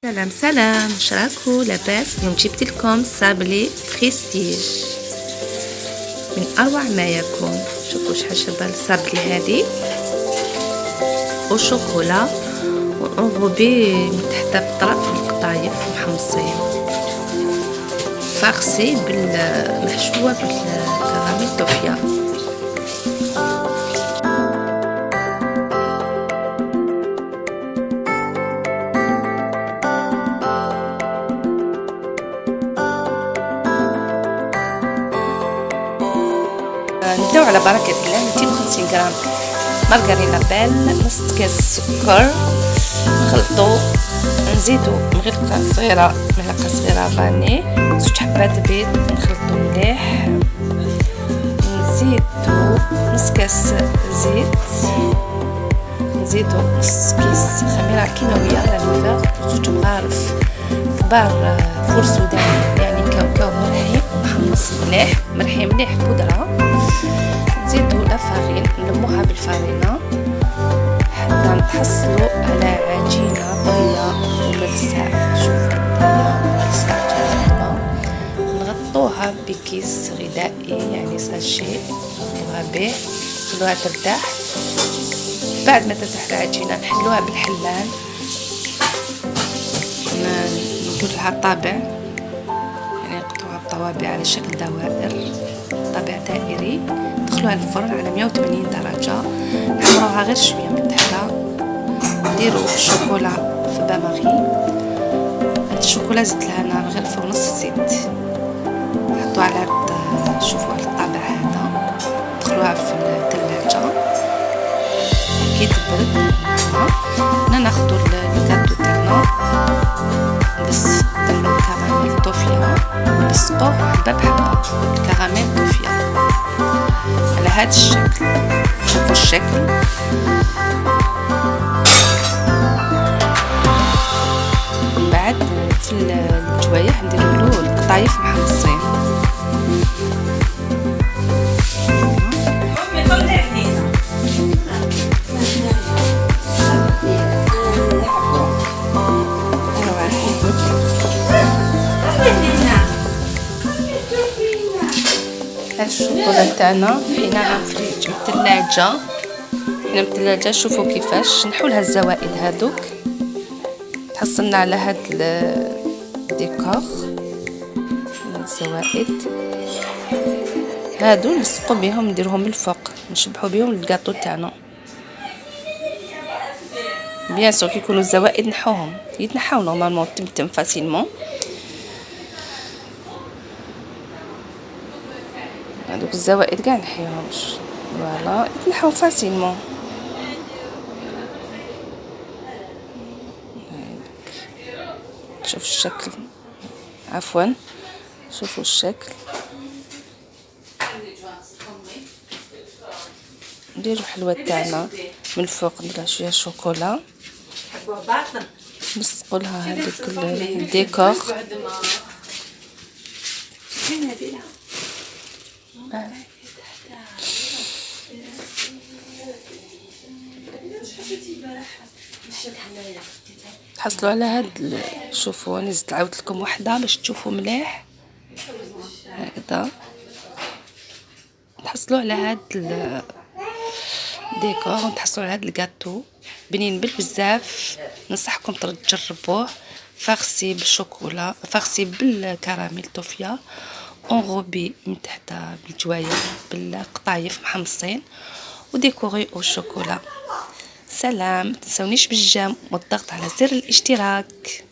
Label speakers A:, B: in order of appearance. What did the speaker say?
A: سلام سلام، شراكو لاباس؟ اليوم جبت لكم صابلي بريستيج من اروع ما يكون. شوفوا شحال شابه الصابلي هذه وشوكولا ونغوبي من تحت في الطرف القطايف محمصين فاغسي محشوه بالكراميل توفيا. نبداو على بركة الله. 250 غرام مارغرينا بال، نص كاس سكر، نخلطو، نزيدو معلقة صغيرة فاني، 2 حبات بيض، نخلطو مليح، نزيدو نص كاس زيت، نزيدو نص كيس خميرة كيماوية لا لوفر، 2 مغارف كبار فول سوداني يعني كاوكاو مرحي مليح بودرة. نزيدو لافارين، نلموها بالفارينة حتى نتحصلو على عجينة طرية وملساء. شوفو هي نغطوها بكيس غذائي يعني ساشي، نغطوها به نخلوها ترتاح. بعد ما ترتاح العجينة نحلوها بالحلال، نديرلها طابع يعني نقطعوها بطوابع على شكل دوائر، طابع دائري، ندخلوها للفرن على 180 درجة، نحمروها غير شوية من تحت. نديرو الشوكولا في باماغي، الشوكولا زدت لها نار غير في نص زيت، نحطوها على شوفوا على الطابع هذا، ندخلوها في الثلاجة كي تبرد. هنا ناخدو الكادو تاعنا، نستعملو كراميل توفيا ونلصقوه حبة بحبة الكراميل توفيا على هذا الشكل. شوفوا الشكل. بعد في الجوايح نديرولو القطايف محمصين. الشوكولا تاعنا حيناها في الثلاجة، شوفوا كيفاش نحولها الزوائد هادوك. تحصلنا على هاد الديكور، الزوائد هادو نلصقو بهم، نديرهم الفوق، نشبحو بهم الكاطو تاعنا. بيان سور كيكونوا الزوائد نحوهم، يتنحاو نورمالمون تمتم فاسيلمون. هادوك الزوائد كاع نحيوهمش، فوالا يتنحاو فاسيلمون. شوف الشكل، عفوا شوفوا الشكل. نديرو الحلوى تاعنا من الفوق، نديرها شويه شوكولا، نلصقوا لها هذوك الديكور. تحصلوا على هاد شوفوا، انا زدت عاودت لكم وحده باش تشوفوا مليح هكذا. تحصلوا على هاد الديكور وتحصلوا على هاد الكاطو بنين بزاف. ننصحكم تجربوه. فاغسي بالشوكولا، فاغسي بالكراميل توفيا، انغوبي من تحت بالجوايه بالقطايف محمصين، وديكوري او الشوكولا. سلام، متنسونيش بالجيم والضغط على زر الاشتراك.